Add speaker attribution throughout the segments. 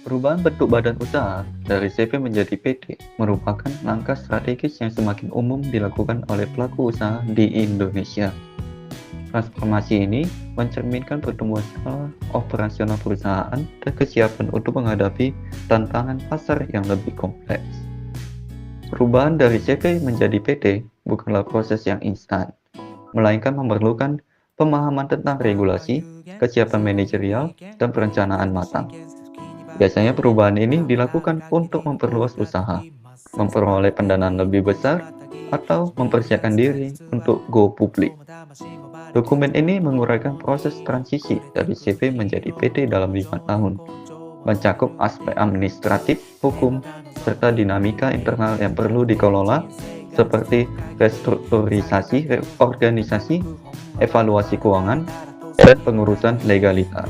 Speaker 1: Perubahan bentuk badan usaha dari CV menjadi PT merupakan langkah strategis yang semakin umum dilakukan oleh pelaku usaha di Indonesia. Transformasi ini mencerminkan pertumbuhan skala operasional perusahaan dan kesiapan untuk menghadapi tantangan pasar yang lebih kompleks. Perubahan dari CV menjadi PT bukanlah proses yang instan, melainkan memerlukan pemahaman tentang regulasi, kesiapan manajerial, dan perencanaan matang. Biasanya perubahan ini dilakukan untuk memperluas usaha, memperoleh pendanaan lebih besar, atau mempersiapkan diri untuk go publik. Dokumen ini menguraikan proses transisi dari CV menjadi PT dalam 5 tahun, mencakup aspek administratif, hukum, serta dinamika internal yang perlu dikelola seperti restrukturisasi organisasi, evaluasi keuangan, dan pengurusan legalitas.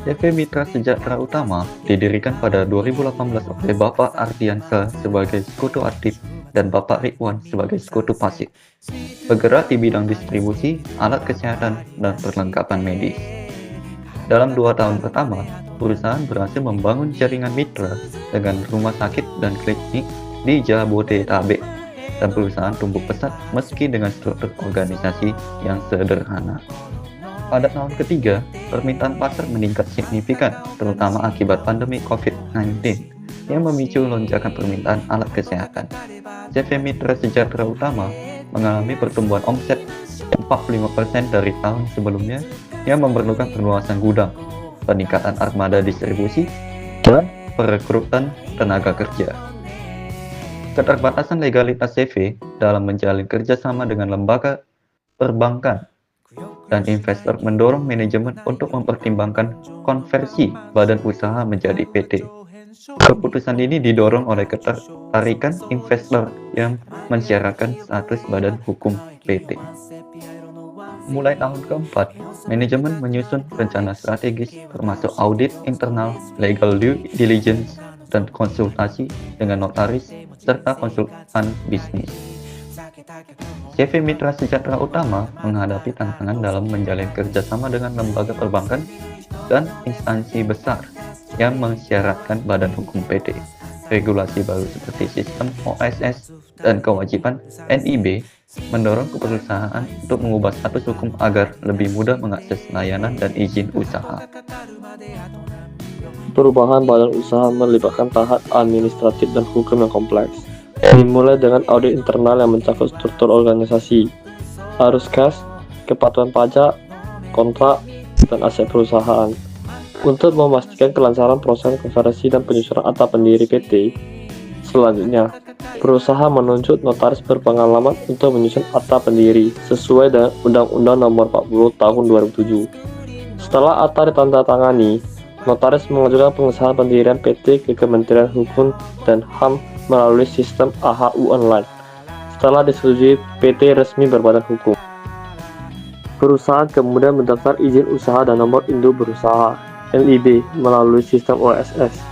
Speaker 1: CV Mitra Sejahtera Utama didirikan pada 2018 oleh Bapak Ardiansa sebagai sekutu aktif dan Bapak Ridwan sebagai sekutu pasif, bergerak di bidang distribusi, alat kesehatan, dan perlengkapan medis. Dalam 2 tahun pertama, perusahaan berhasil membangun jaringan mitra dengan rumah sakit dan klinik di Jabodetabek, dan perusahaan tumbuh pesat meski dengan struktur organisasi yang sederhana. Pada tahun ketiga, permintaan pasar meningkat signifikan, terutama akibat pandemi COVID-19 yang memicu lonjakan permintaan alat kesehatan. CV Mitra Sejahtera Utama mengalami pertumbuhan omset 45% dari tahun sebelumnya yang memerlukan perluasan gudang, peningkatan armada distribusi, dan perekrutan tenaga kerja. Keterbatasan legalitas CV dalam menjalin kerjasama dengan lembaga perbankan dan investor mendorong manajemen untuk mempertimbangkan konversi badan usaha menjadi PT. Keputusan ini didorong oleh ketertarikan investor yang mensyaratkan status badan hukum PT. Mulai tahun keempat, manajemen menyusun rencana strategis termasuk audit internal, legal due diligence, dan konsultasi dengan notaris serta konsultan bisnis. CV Mitra Sejahtera Utama menghadapi tantangan dalam menjalin kerjasama dengan lembaga perbankan dan instansi besar yang mensyaratkan badan hukum PT. Regulasi baru seperti sistem OSS dan kewajiban NIB mendorong perusahaan untuk mengubah status hukum agar lebih mudah mengakses layanan dan izin usaha.
Speaker 2: Perubahan badan usaha melibatkan tahap administratif dan hukum yang kompleks. Dimulai dengan audit internal yang mencakup struktur organisasi, arus kas, kepatuhan pajak, kontrak, dan aset perusahaan. Untuk memastikan kelancaran proses konversi dan penyusunan akta pendiri PT, selanjutnya, perusahaan menunjuk notaris berpengalaman untuk menyusun akta pendiri sesuai dengan Undang-Undang Nomor 40 Tahun 2007. Setelah akta ditandatangani, notaris mengajukan pengesahan pendirian PT ke Kementerian Hukum dan HAM melalui sistem AHU online. Setelah disetujui, PT resmi berbadan hukum. Perusahaan kemudian mendaftar izin usaha dan nomor induk berusaha (NIB) melalui sistem OSS.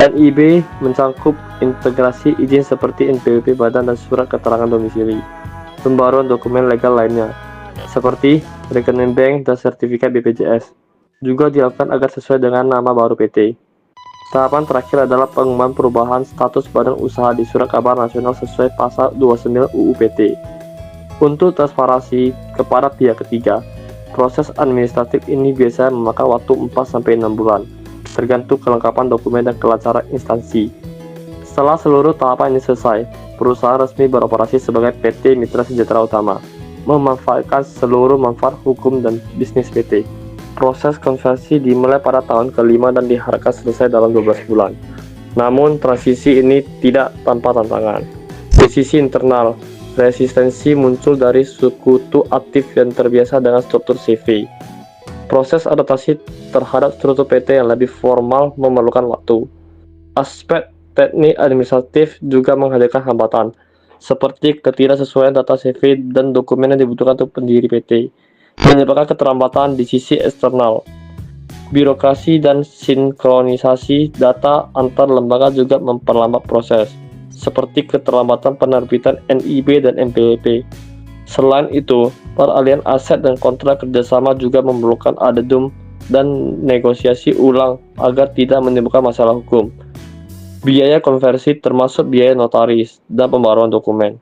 Speaker 2: NIB mencakup integrasi izin seperti NPWP badan dan surat keterangan domisili. Pembaruan dokumen legal lainnya seperti rekening bank dan sertifikat BPJS juga dilakukan agar sesuai dengan nama baru PT. Tahapan terakhir adalah pengumuman perubahan status badan usaha di Surat Kabar Nasional sesuai pasal 29 UU PT. Untuk transparansi kepada pihak ketiga, proses administratif ini biasanya memakan waktu 4-6 bulan, tergantung kelengkapan dokumen dan kelancaran instansi. Setelah seluruh tahapan ini selesai, perusahaan resmi beroperasi sebagai PT Mitra Sejahtera Utama, memanfaatkan seluruh manfaat hukum dan bisnis PT. Proses konversi dimulai pada tahun kelima dan diharapkan selesai dalam 12 bulan. Namun, transisi ini tidak tanpa tantangan. Di sisi internal, resistensi muncul dari sekutu aktif yang terbiasa dengan struktur CV. Proses adaptasi terhadap struktur PT yang lebih formal memerlukan waktu. Aspek teknik administratif juga menghadirkan hambatan, seperti ketidaksesuaian data CV dan dokumen yang dibutuhkan untuk pendiri PT, menyebabkan keterlambatan di sisi eksternal. Birokrasi dan sinkronisasi data antar lembaga juga memperlambat proses, seperti keterlambatan penerbitan NIB dan NPWP. Selain itu, peralihan aset dan kontrak kerjasama juga memerlukan adendum dan negosiasi ulang agar tidak menimbulkan masalah hukum. Biaya konversi termasuk biaya notaris dan pembaruan dokumen.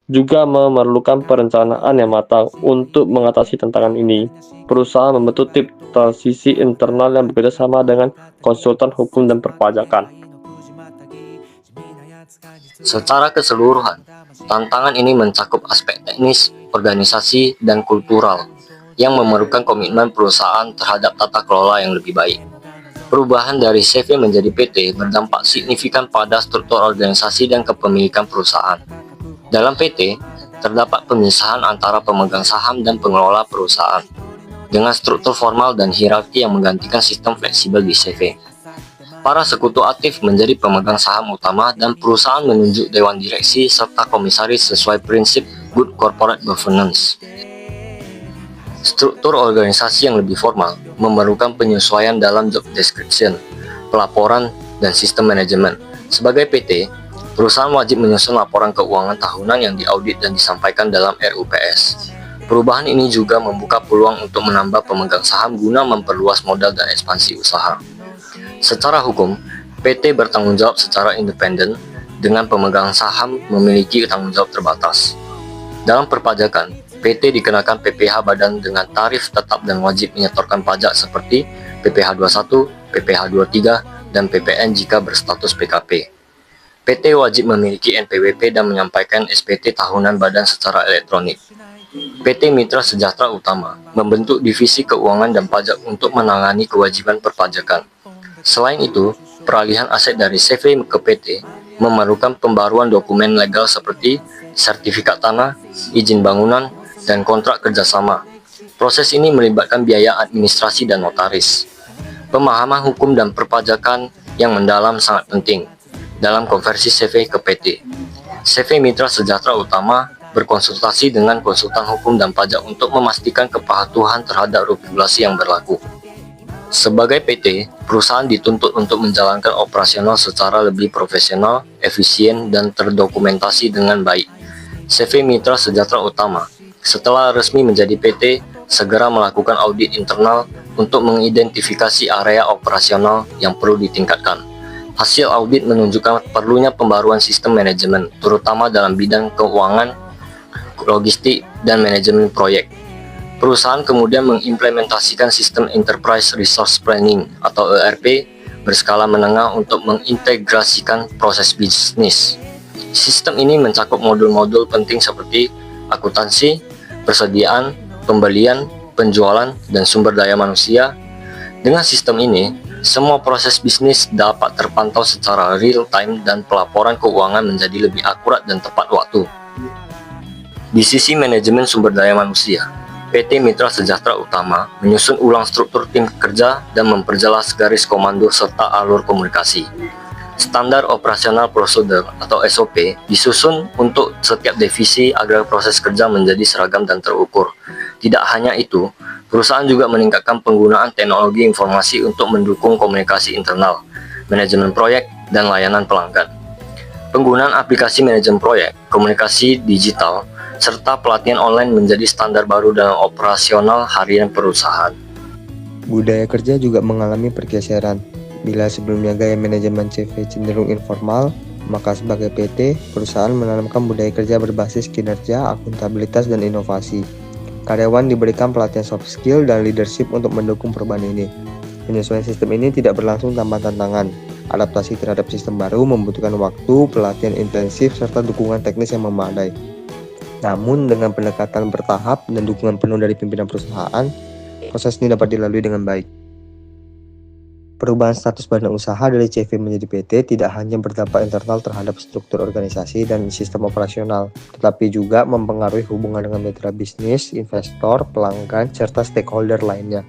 Speaker 2: Juga memerlukan perencanaan yang matang untuk mengatasi tantangan ini. Perusahaan membentuk tim transisi internal yang bekerja sama dengan konsultan hukum dan perpajakan.
Speaker 3: Secara keseluruhan, tantangan ini mencakup aspek teknis, organisasi, dan kultural yang memerlukan komitmen perusahaan terhadap tata kelola yang lebih baik. Perubahan dari CV menjadi PT berdampak signifikan pada struktur organisasi dan kepemilikan perusahaan. Dalam PT, terdapat pemisahan antara pemegang saham dan pengelola perusahaan, dengan struktur formal dan hierarki yang menggantikan sistem fleksibel di CV. Para sekutu aktif menjadi pemegang saham utama dan perusahaan menunjuk dewan direksi serta komisaris sesuai prinsip good corporate governance. Struktur organisasi yang lebih formal memerlukan penyesuaian dalam job description, pelaporan, dan sistem manajemen. Sebagai PT, perusahaan wajib menyusun laporan keuangan tahunan yang diaudit dan disampaikan dalam RUPS. Perubahan ini juga membuka peluang untuk menambah pemegang saham guna memperluas modal dan ekspansi usaha. Secara hukum, PT bertanggung jawab secara independen dengan pemegang saham memiliki tanggung jawab terbatas. Dalam perpajakan, PT dikenakan PPh badan dengan tarif tetap dan wajib menyetorkan pajak seperti PPh 21, PPh 23, dan PPN jika berstatus PKP. PT wajib memiliki NPWP dan menyampaikan SPT tahunan badan secara elektronik. PT Mitra Sejahtera Utama membentuk divisi keuangan dan pajak untuk menangani kewajiban perpajakan. Selain itu, peralihan aset dari CV ke PT memerlukan pembaruan dokumen legal seperti sertifikat tanah, izin bangunan, dan kontrak kerjasama. Proses ini melibatkan biaya administrasi dan notaris. Pemahaman hukum dan perpajakan yang mendalam sangat penting dalam konversi CV ke PT. CV Mitra Sejahtera Utama berkonsultasi dengan konsultan hukum dan pajak untuk memastikan kepatuhan terhadap regulasi yang berlaku. Sebagai PT, perusahaan dituntut untuk menjalankan operasional secara lebih profesional, efisien, dan terdokumentasi dengan baik. CV Mitra Sejahtera Utama, setelah resmi menjadi PT, segera melakukan audit internal untuk mengidentifikasi area operasional yang perlu ditingkatkan. Hasil audit menunjukkan perlunya pembaruan sistem manajemen, terutama dalam bidang keuangan, logistik, dan manajemen proyek. Perusahaan kemudian mengimplementasikan sistem Enterprise Resource Planning atau ERP berskala menengah untuk mengintegrasikan proses bisnis. Sistem ini mencakup modul-modul penting seperti akuntansi, persediaan, pembelian, penjualan, dan sumber daya manusia. Dengan sistem ini, semua proses bisnis dapat terpantau secara real-time dan pelaporan keuangan menjadi lebih akurat dan tepat waktu. Di sisi manajemen sumber daya manusia, PT Mitra Sejahtera Utama menyusun ulang struktur tim kerja dan memperjelas garis komando serta alur komunikasi. Standar operasional prosedur atau SOP disusun untuk setiap divisi agar proses kerja menjadi seragam dan terukur. Tidak hanya itu, perusahaan juga meningkatkan penggunaan teknologi informasi untuk mendukung komunikasi internal, manajemen proyek, dan layanan pelanggan. Penggunaan aplikasi manajemen proyek, komunikasi digital, serta pelatihan online menjadi standar baru dalam operasional harian perusahaan.
Speaker 4: Budaya kerja juga mengalami pergeseran. Bila sebelumnya gaya manajemen CV cenderung informal, maka sebagai PT, perusahaan menanamkan budaya kerja berbasis kinerja, akuntabilitas, dan inovasi. Karyawan diberikan pelatihan soft skill dan leadership untuk mendukung perubahan ini. Penyesuaian sistem ini tidak berlangsung tanpa tantangan. Adaptasi terhadap sistem baru membutuhkan waktu, pelatihan intensif, serta dukungan teknis yang memadai. Namun dengan pendekatan bertahap dan dukungan penuh dari pimpinan perusahaan, proses ini dapat dilalui dengan baik. Perubahan status badan usaha dari CV menjadi PT tidak hanya berdampak internal terhadap struktur organisasi dan sistem operasional, tetapi juga mempengaruhi hubungan dengan mitra bisnis, investor, pelanggan, serta stakeholder lainnya.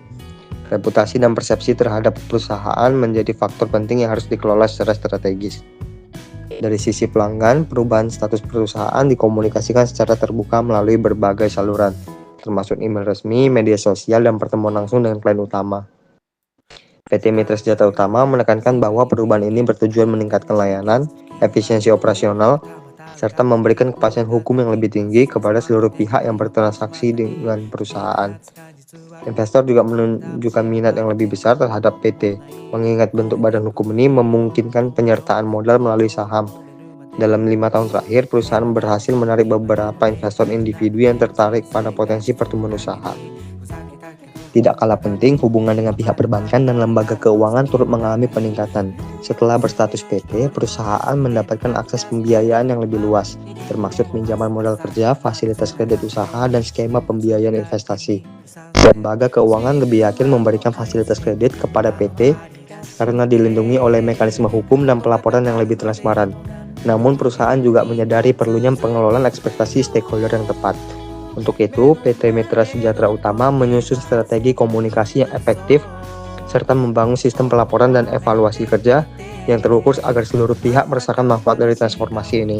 Speaker 4: Reputasi dan persepsi terhadap perusahaan menjadi faktor penting yang harus dikelola secara strategis. Dari sisi pelanggan, perubahan status perusahaan dikomunikasikan secara terbuka melalui berbagai saluran, termasuk email resmi, media sosial, dan pertemuan langsung dengan klien utama. PT Mitra Sejahtera Utama menekankan bahwa perubahan ini bertujuan meningkatkan layanan, efisiensi operasional, serta memberikan kepastian hukum yang lebih tinggi kepada seluruh pihak yang bertransaksi dengan perusahaan. Investor juga menunjukkan minat yang lebih besar terhadap PT, mengingat bentuk badan hukum ini memungkinkan penyertaan modal melalui saham. Dalam 5 tahun terakhir, perusahaan berhasil menarik beberapa investor individu yang tertarik pada potensi pertumbuhan usaha. Tidak kalah penting, hubungan dengan pihak perbankan dan lembaga keuangan turut mengalami peningkatan. Setelah berstatus PT, perusahaan mendapatkan akses pembiayaan yang lebih luas, termasuk pinjaman modal kerja, fasilitas kredit usaha, dan skema pembiayaan investasi. Lembaga keuangan lebih yakin memberikan fasilitas kredit kepada PT karena dilindungi oleh mekanisme hukum dan pelaporan yang lebih transparan. Namun perusahaan juga menyadari perlunya pengelolaan ekspektasi stakeholder yang tepat. Untuk itu, PT Mitra Sejahtera Utama menyusun strategi komunikasi yang efektif serta membangun sistem pelaporan dan evaluasi kerja yang terukur agar seluruh pihak merasakan manfaat dari transformasi ini.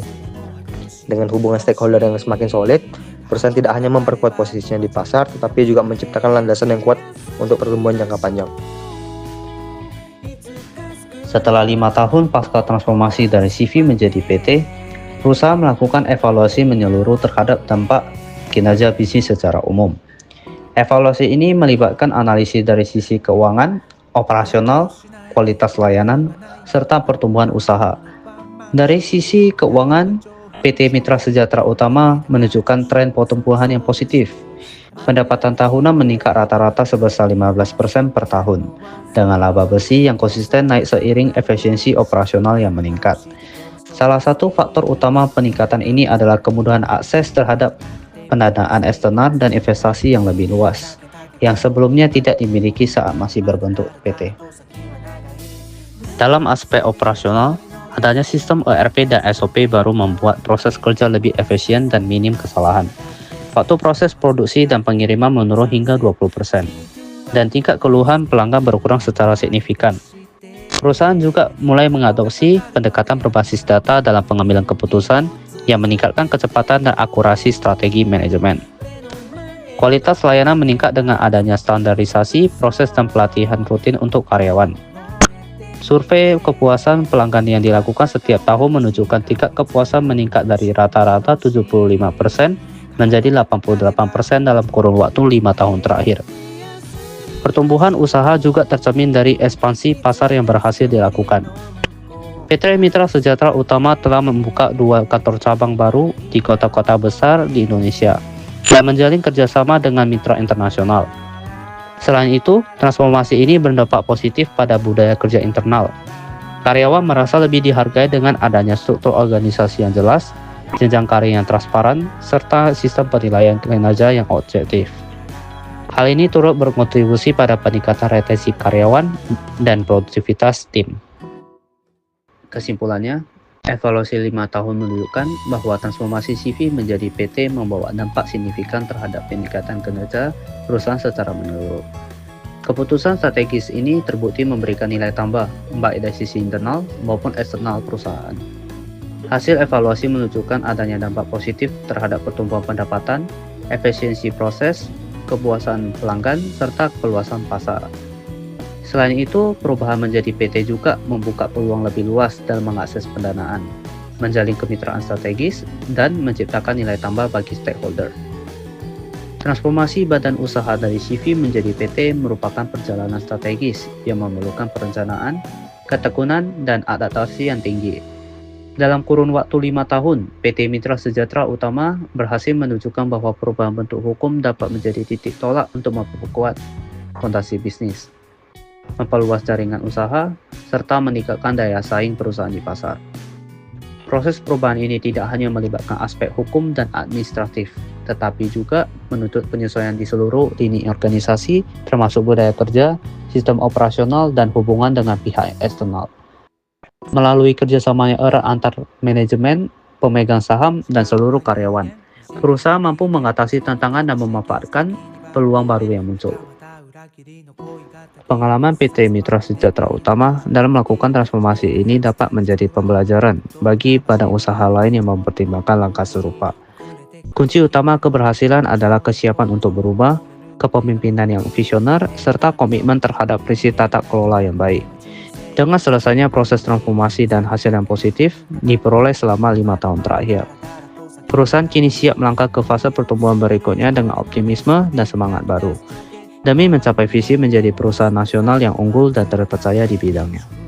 Speaker 4: Dengan hubungan stakeholder yang semakin solid, perusahaan tidak hanya memperkuat posisinya di pasar, tetapi juga menciptakan landasan yang kuat untuk pertumbuhan jangka panjang.
Speaker 5: Setelah 5 tahun pasca transformasi dari CV menjadi PT, perusahaan melakukan evaluasi menyeluruh terhadap dampak kinerja bisnis secara umum. Evaluasi ini melibatkan analisis dari sisi keuangan, operasional, kualitas layanan, serta pertumbuhan usaha. Dari sisi keuangan, PT Mitra Sejahtera Utama menunjukkan tren pertumbuhan yang positif. Pendapatan tahunan meningkat rata-rata sebesar 15% per tahun, dengan laba bersih yang konsisten naik seiring efisiensi operasional yang meningkat. Salah satu faktor utama peningkatan ini adalah kemudahan akses terhadap pendanaan eksternal dan investasi yang lebih luas, yang sebelumnya tidak dimiliki saat masih berbentuk PT. Dalam aspek operasional, adanya sistem ERP dan SOP baru membuat proses kerja lebih efisien dan minim kesalahan. Waktu proses produksi dan pengiriman menurun hingga 20%, dan tingkat keluhan pelanggan berkurang secara signifikan. Perusahaan juga mulai mengadopsi pendekatan berbasis data dalam pengambilan keputusan yang meningkatkan kecepatan dan akurasi strategi manajemen. Kualitas layanan meningkat dengan adanya standarisasi, proses dan pelatihan rutin untuk karyawan. Survei kepuasan pelanggan yang dilakukan setiap tahun menunjukkan tingkat kepuasan meningkat dari rata-rata 75% menjadi 88% dalam kurun waktu 5 tahun terakhir. Pertumbuhan usaha juga tercermin dari ekspansi pasar yang berhasil dilakukan. PT Mitra Sejahtera Utama telah membuka 2 kantor cabang baru di kota-kota besar di Indonesia dan menjalin kerjasama dengan mitra internasional. Selain itu, transformasi ini berdampak positif pada budaya kerja internal. Karyawan merasa lebih dihargai dengan adanya struktur organisasi yang jelas, jenjang karir yang transparan, serta sistem penilaian kinerja yang objektif. Hal ini turut berkontribusi pada peningkatan retensi karyawan dan produktivitas tim. Kesimpulannya, evaluasi 5 tahun menunjukkan bahwa transformasi CV menjadi PT membawa dampak signifikan terhadap peningkatan kinerja perusahaan secara menyeluruh. Keputusan strategis ini terbukti memberikan nilai tambah, baik dari sisi internal maupun eksternal perusahaan. Hasil evaluasi menunjukkan adanya dampak positif terhadap pertumbuhan pendapatan, efisiensi proses, kepuasan pelanggan, serta keluasan pasar. Selain itu, perubahan menjadi PT juga membuka peluang lebih luas dalam mengakses pendanaan, menjalin kemitraan strategis, dan menciptakan nilai tambah bagi stakeholder. Transformasi badan usaha dari CV menjadi PT merupakan perjalanan strategis yang memerlukan perencanaan, ketekunan, dan adaptasi yang tinggi. Dalam kurun waktu 5 tahun, PT Mitra Sejahtera Utama berhasil menunjukkan bahwa perubahan bentuk hukum dapat menjadi titik tolak untuk memperkuat fondasi bisnis, memperluas jaringan usaha, serta meningkatkan daya saing perusahaan di pasar. Proses perubahan ini tidak hanya melibatkan aspek hukum dan administratif, tetapi juga menuntut penyesuaian di seluruh lini organisasi, termasuk budaya kerja, sistem operasional, dan hubungan dengan pihak eksternal. Melalui kerjasama yang erat antar manajemen, pemegang saham, dan seluruh karyawan, perusahaan mampu mengatasi tantangan dan memanfaatkan peluang baru yang muncul. Pengalaman PT Mitra Sejahtera Utama dalam melakukan transformasi ini dapat menjadi pembelajaran bagi badan usaha lain yang mempertimbangkan langkah serupa. Kunci utama keberhasilan adalah kesiapan untuk berubah, kepemimpinan yang visioner, serta komitmen terhadap prinsip tata kelola yang baik. Dengan selesainya proses transformasi dan hasil yang positif diperoleh selama 5 tahun terakhir, perusahaan kini siap melangkah ke fase pertumbuhan berikutnya dengan optimisme dan semangat baru. demi mencapai visi menjadi perusahaan nasional yang unggul dan terpercaya di bidangnya.